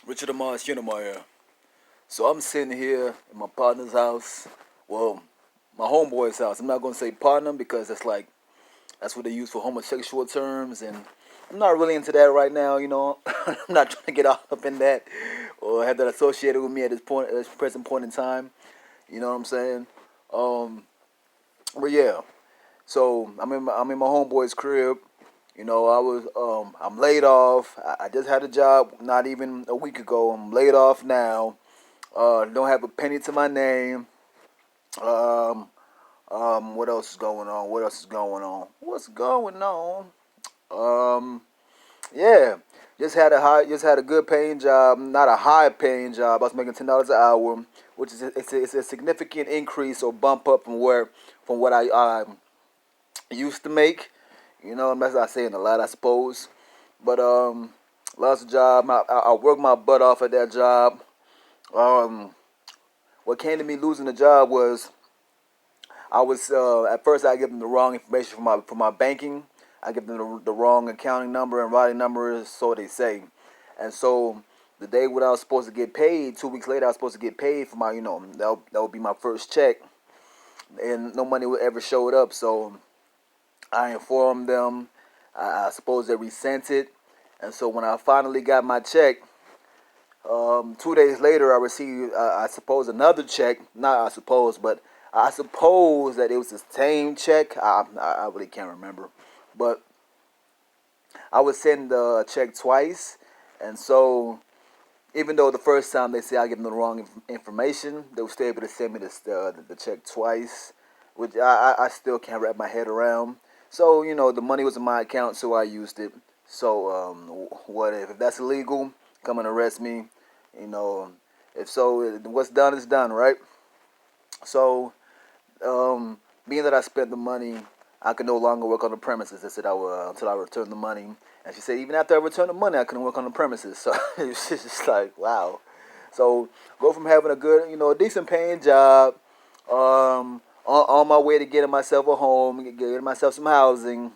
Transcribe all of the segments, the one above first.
Richard Amar Shinemeyer. So I'm sitting here in my partner's house. Well, my homeboy's house. I'm not gonna say partner because that's what they use for homosexual terms, and I'm not really into that right now. I'm not trying to get up in that or have that associated with me at this present point in time. You know what I'm saying? Um, but yeah. So I'm in my homeboy's crib. I'm laid off. I just had a job not even a week ago. I'm laid off now. Don't have a penny to my name. Um, what else is going on? What else is going on? What's going on? Um, yeah, just had a good paying job, not a high paying job. I was making $10 an hour, which is it's a significant increase or bump up from what I used to make. That's not saying a lot, I suppose. But lost a job. I worked my butt off at that job. Um, what came to me losing the job was I was at first I give them the wrong information for my banking. I give them the wrong accounting number and routing number, so they say. And so the day when I was supposed to get paid, 2 weeks later I was supposed to get paid for my that would be my first check, and no money would ever showed up. So I informed them. I suppose they resent it, and so when I finally got my check, 2 days later, I received, I suppose, another check. Not I suppose, but I suppose that it was the same check. I really can't remember. But I was sent the check twice. And so, even though the first time they say I give them the wrong information, they were still able to send me the check twice, which I still can't wrap my head around. So, the money was in my account, so I used it. So, what if that's illegal? Come and arrest me. You know, if so, what's done is done, right? So, being that I spent the money, I could no longer work on the premises. I said I will until I return the money. And she said even after I returned the money, I couldn't work on the premises. So it's just like wow. So go from having a good, a decent paying job, on my way to getting myself a home, getting myself some housing.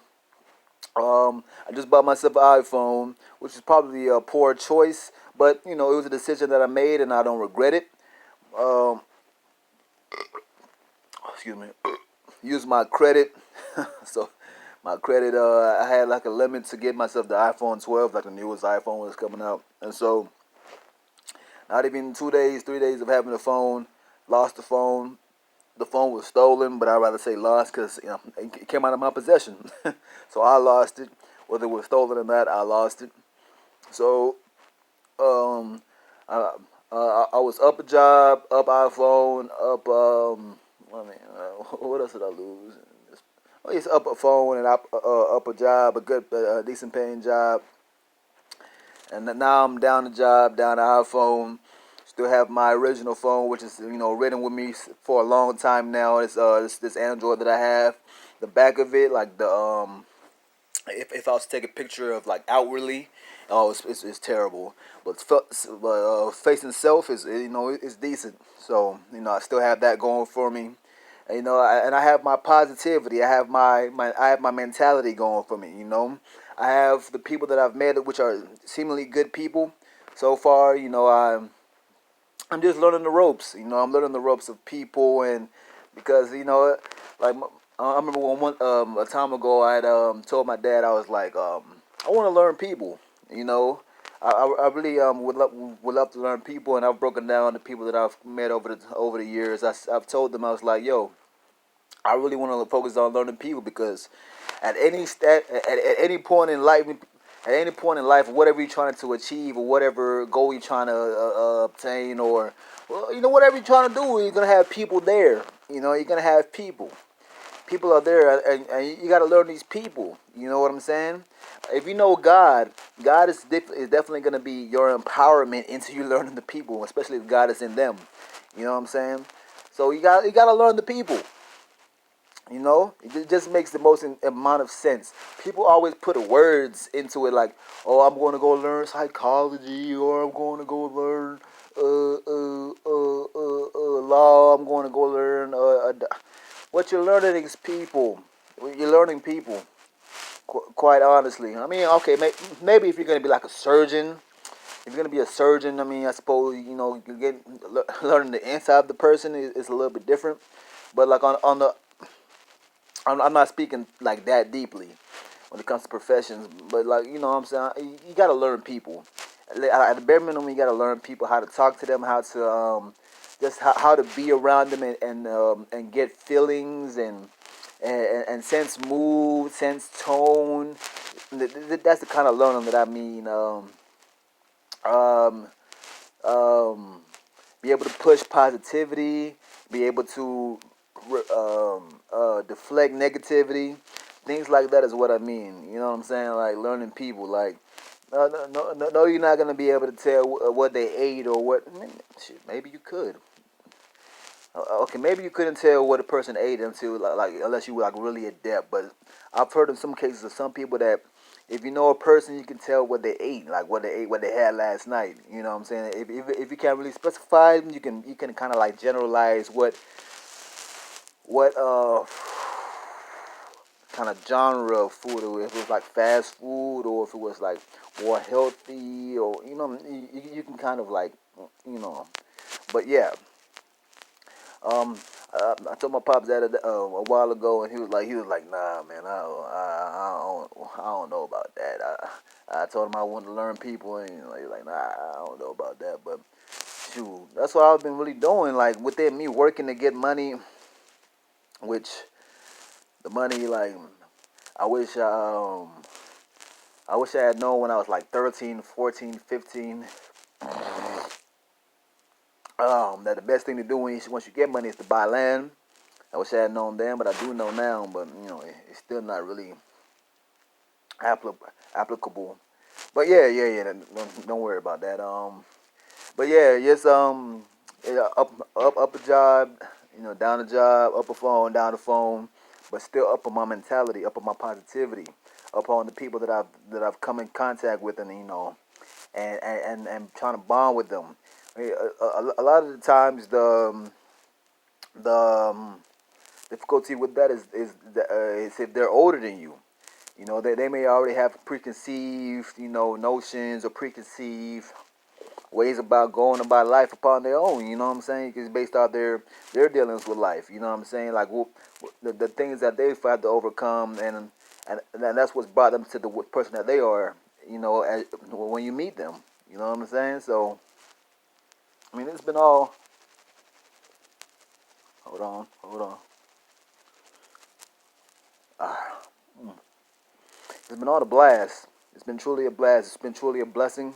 I just bought myself an iPhone, which is probably a poor choice, but it was a decision that I made, and I don't regret it. Um, excuse me. Use my credit, so my credit. I had like a limit to get myself the iPhone 12, like the newest iPhone was coming out, and so not even 2 days, 3 days of having the phone, lost the phone. The phone was stolen, but I'd rather say lost because it came out of my possession, so I lost it. Whether it was stolen or not, I lost it. So um, I, I was up a job, up iPhone, up what else did I lose? Oh, yes, up a phone and up a job, a good, decent paying job, and now I'm down a job, down an iPhone. Still have my original phone, which is ridden with me for a long time now. It's this Android that I have. The back of it, like the if I was to take a picture of like outwardly, oh, it's terrible. But facing self is it's decent. So I still have that going for me. And, and I have my positivity. I have my mentality going for me. I have the people that I've met, which are seemingly good people. So far, I'm just learning the ropes. I'm learning the ropes of people, and because like I remember a time ago I had told my dad I was like I want to learn people. You know, I really would love to learn people, and I've broken down the people that I've met over the years. I've told them I was like, yo, I really want to focus on learning people because at any point in life, whatever you're trying to achieve or whatever goal you're trying to obtain, or well, whatever you're trying to do, you're gonna have people there. You're gonna have people. People are there, and you got to learn these people. You know what I'm saying? If you know God, God is definitely gonna be your empowerment into you learning the people, especially if God is in them. You know what I'm saying? So you got to learn the people. It just makes the most amount of sense. People always put words into it like, "Oh, I'm going to go learn psychology," or "I'm going to go learn law." I'm going to go learn. What you're learning is people. You're learning people. Quite honestly, I mean, okay, maybe if you're going to be like a surgeon, if you're gonna be a surgeon, I mean, I suppose learning the inside of the person is a little bit different. But like on the, I'm not speaking like that deeply when it comes to professions. But like what I'm saying, you gotta learn people. At the bare minimum, you gotta learn people, how to talk to them, how to just how to be around them, and get feelings and sense mood, sense tone. That's the kind of learning that I mean. Um, be able to push positivity, be able to deflect negativity, things like that is what I mean. You know what I'm saying? Like learning people. Like no, you're not gonna be able to tell what they ate or what. I mean, shit, maybe you could. Okay, maybe you couldn't tell what a person ate until like unless you were like really adept. But I've heard in some cases of some people that if you know a person, you can tell what they ate, like what they ate, what they had last night. You know what I'm saying? If you can't really specify, you can kind of like generalize what kind of genre of food it was. If it was like fast food or if it was like more healthy or you can kind of like you know. But yeah, um, I told my pops that a while ago, and he was like, nah, man, I don't know about that. I told him I wanted to learn people, and he's like, nah, I don't know about that. But shoot, that's what I've been really doing. Like within me working to get money, which the money, like, I wish I wish I had known when I was like 13, 14, 15. That the best thing to do once you get money is to buy land. I wish I had known then, but I do know now. But it's still not really applicable. But yeah. Don't worry about that. But yeah, just yeah, up a job, down a job, up a phone, down the phone, but still up on my mentality, up on my positivity, up on the people that I've come in contact with, and and trying to bond with them. I mean, a lot of the times the difficulty with that is if they're older than you. They may already have preconceived, notions or preconceived ways about going about life upon their own. You know what I'm saying? It's based off their dealings with life. You know what I'm saying? Like the things that they've had to overcome, and that's what's brought them to the person that they are. When you meet them. You know what I'm saying? So I mean, it's been all. Hold on. Ah, it's been all a blast. It's been truly a blast. It's been truly a blessing.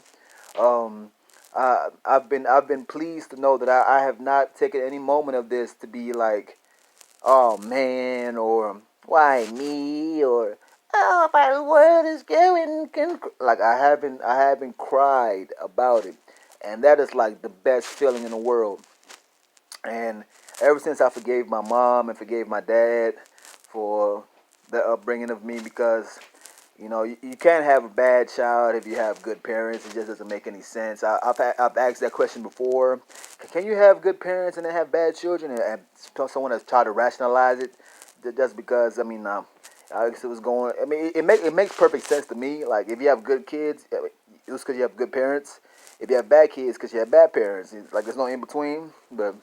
Um, I've been pleased to know that I have not taken any moment of this to be like, oh man, or why me, or oh my world is like I haven't cried about it, and that is like the best feeling in the world. And ever since I forgave my mom and forgave my dad for the upbringing of me, because you can't have a bad child if you have good parents. It just doesn't make any sense. I've asked that question before. Can you have good parents and then have bad children? And someone has tried to rationalize it just because, I mean, I guess it was going. I mean, it makes perfect sense to me. Like if you have good kids, it's because you have good parents. If you have bad kids, because you have bad parents. Like there's no in between. But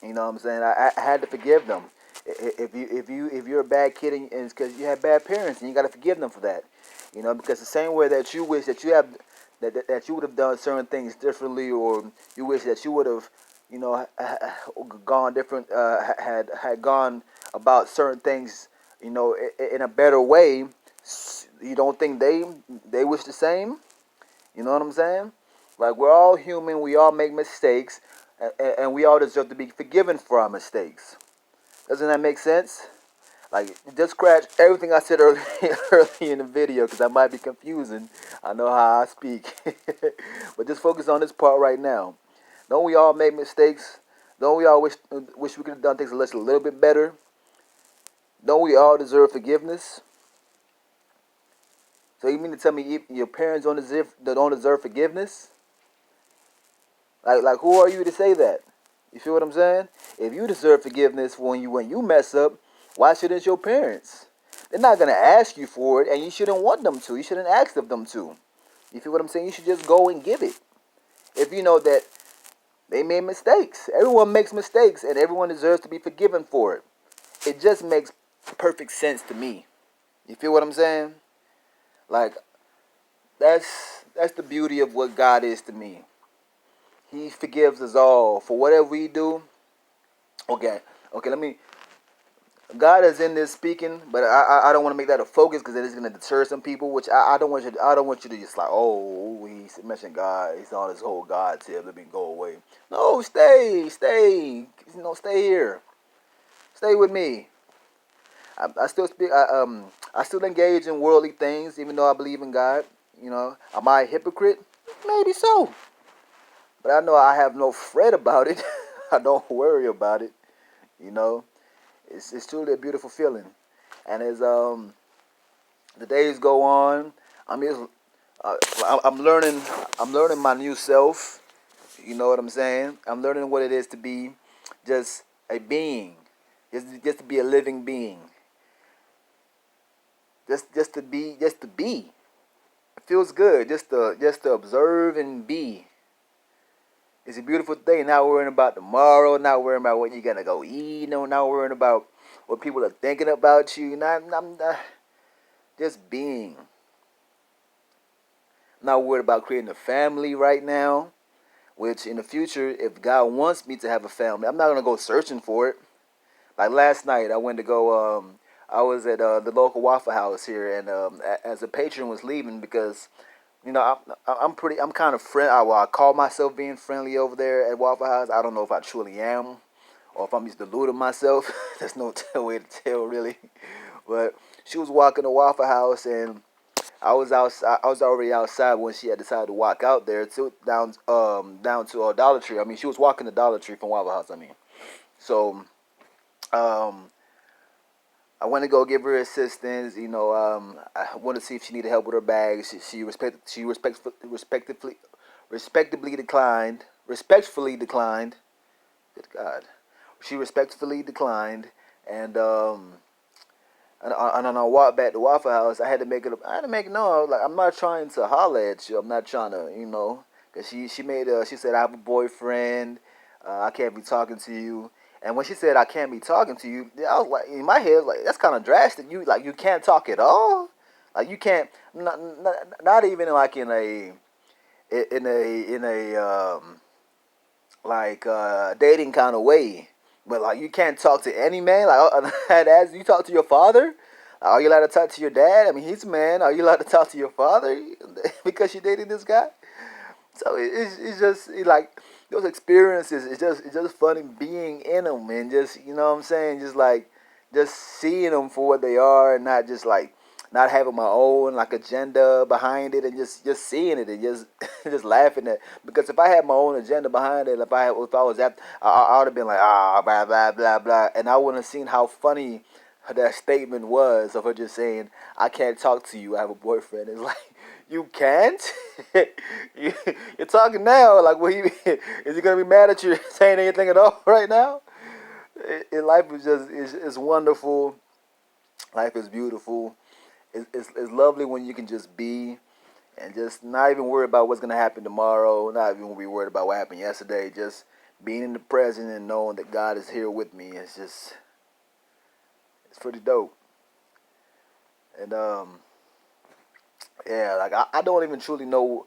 you know what I'm saying? I had to forgive them. If you're a bad kid and it's because you had bad parents and you got to forgive them for that. Because the same way that you wish that you have that you would have done certain things differently, or you wish that you would have, gone different, had gone about certain things, in a better way. You don't think they wish the same? You know what I'm saying? Like we're all human. We all make mistakes, and we all deserve to be forgiven for our mistakes. Doesn't that make sense? Like, just scratch everything I said early, early in the video because I might be confusing. I know how I speak. But just focus on this part right now. Don't we all make mistakes? Don't we all wish we could have done things a little bit better? Don't we all deserve forgiveness? So you mean to tell me your parents don't deserve forgiveness? Like who are you to say that? You feel what I'm saying? If you deserve forgiveness when you mess up, why shouldn't your parents? They're not gonna ask you for it, and you shouldn't want them to. You shouldn't ask of them to. You feel what I'm saying? You should just go and give it. If you know that they made mistakes. Everyone makes mistakes, and everyone deserves to be forgiven for it. It just makes perfect sense to me. You feel what I'm saying? Like, that's the beauty of what God is to me. He forgives us all for whatever we do. Okay, okay. God is in this speaking, but I don't want to make that a focus because it is going to deter some people. Which I don't want you. I don't want you to just like, oh, he mentioned God. He's on his whole God tip. Let me go away. No, stay. Stay here. Stay with me. I still speak. I still engage in worldly things, even though I believe in God. Am I a hypocrite? Maybe so, but I know I have no fret about it. I don't worry about it. You know, it's truly a beautiful feeling, and as the days go on, I'm just I'm learning. I'm learning my new self. You know what I'm saying? I'm learning what it is to be just a being, just to be a living being. Just to be. It feels good just to observe and be. It's a beautiful thing. Not worrying about tomorrow. Not worrying about what you're gonna go eat. No, not worrying about what people are thinking about you. Not just being. Not worried about creating a family right now. Which in the future, if God wants me to have a family, I'm not gonna go searching for it. Like last night, I went to go. I was at the local Waffle House here, and as the patron was leaving, because I'm kind of friend. I call myself being friendly over there at Waffle House. I don't know if I truly am, or if I'm just deluding myself. There's no way to tell really. But she was walking to Waffle House, and I was outside. I was already outside when she had decided to walk out there to down to Dollar Tree. I mean, she was walking to Dollar Tree from Waffle House. I mean, so um, I went to go give her assistance. I wanted to see if she needed help with her bag. Respectably declined. Respectfully declined. Good God, she respectfully declined, and and on our walk back to Waffle House, I had to make it. I had to make it known. Like, I'm not trying to holler at you. I'm not trying to, because she said I have a boyfriend. I can't be talking to you. And when she said I can't be talking to you, I was like, in my head, like, that's kind of drastic. You can't talk at all. Like, you can't, not even like in a like dating kind of way. But like, you can't talk to any man. Like, as you talk to your father. Are you allowed to talk to your dad? I mean, he's a man. Are you allowed to talk to your father because you're dating this guy? So it's just like those experiences. It's just funny being in them, and just, what I'm saying, just seeing them for what they are, and not just like not having my own like agenda behind it, and just seeing it and just just laughing at. Because if I had my own agenda behind it, if I was at, I would have been like, blah blah blah blah, and I wouldn't have seen how funny that statement was of her just saying, I can't talk to you, I have a boyfriend. It's like, you can't? You're talking now. Like, is he going to be mad at you saying anything at all right now? Life is it's wonderful. Life is beautiful. It's lovely when you can just be and just not even worry about what's going to happen tomorrow, not even be worried about what happened yesterday. Just being in the present and knowing that God is here with me. It's pretty dope. And yeah, like I don't even truly know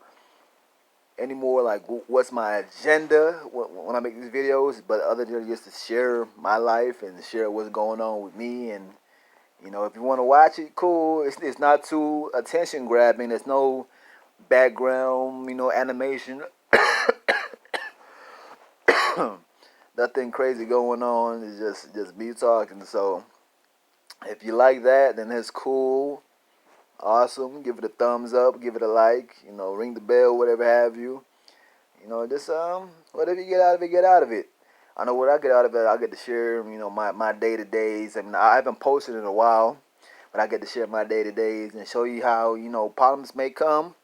anymore like what's my agenda when I make these videos, but other than just to share my life and share what's going on with me. And if you want to watch it, cool. It's not too attention grabbing. There's no background, animation. Nothing crazy going on. It's just me talking. So if you like that, then that's cool. Awesome. Give it a thumbs up. Give it a like. Ring the bell, whatever have you. Just whatever you get out of it, get out of it. I know what I get out of it. I get to share, my day to days. I mean, I haven't posted in a while, but I get to share my day to days and show you how problems may come,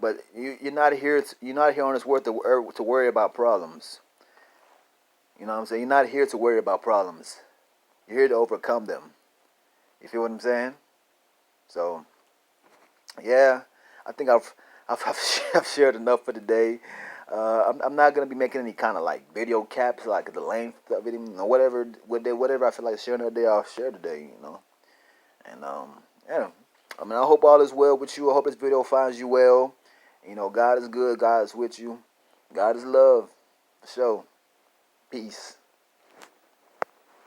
but you're not here. You're not here on this earth to worry about problems. You know what I'm saying? You're not here to worry about problems. You're here to overcome them. You feel what I'm saying? So, yeah, I think I've shared enough for today. I'm not gonna be making any kind of like video caps, like the length of it, whatever I feel like sharing today, I'll share today. And yeah. I mean, I hope all is well with you. I hope this video finds you well. God is good. God is with you. God is love. For sure. Peace.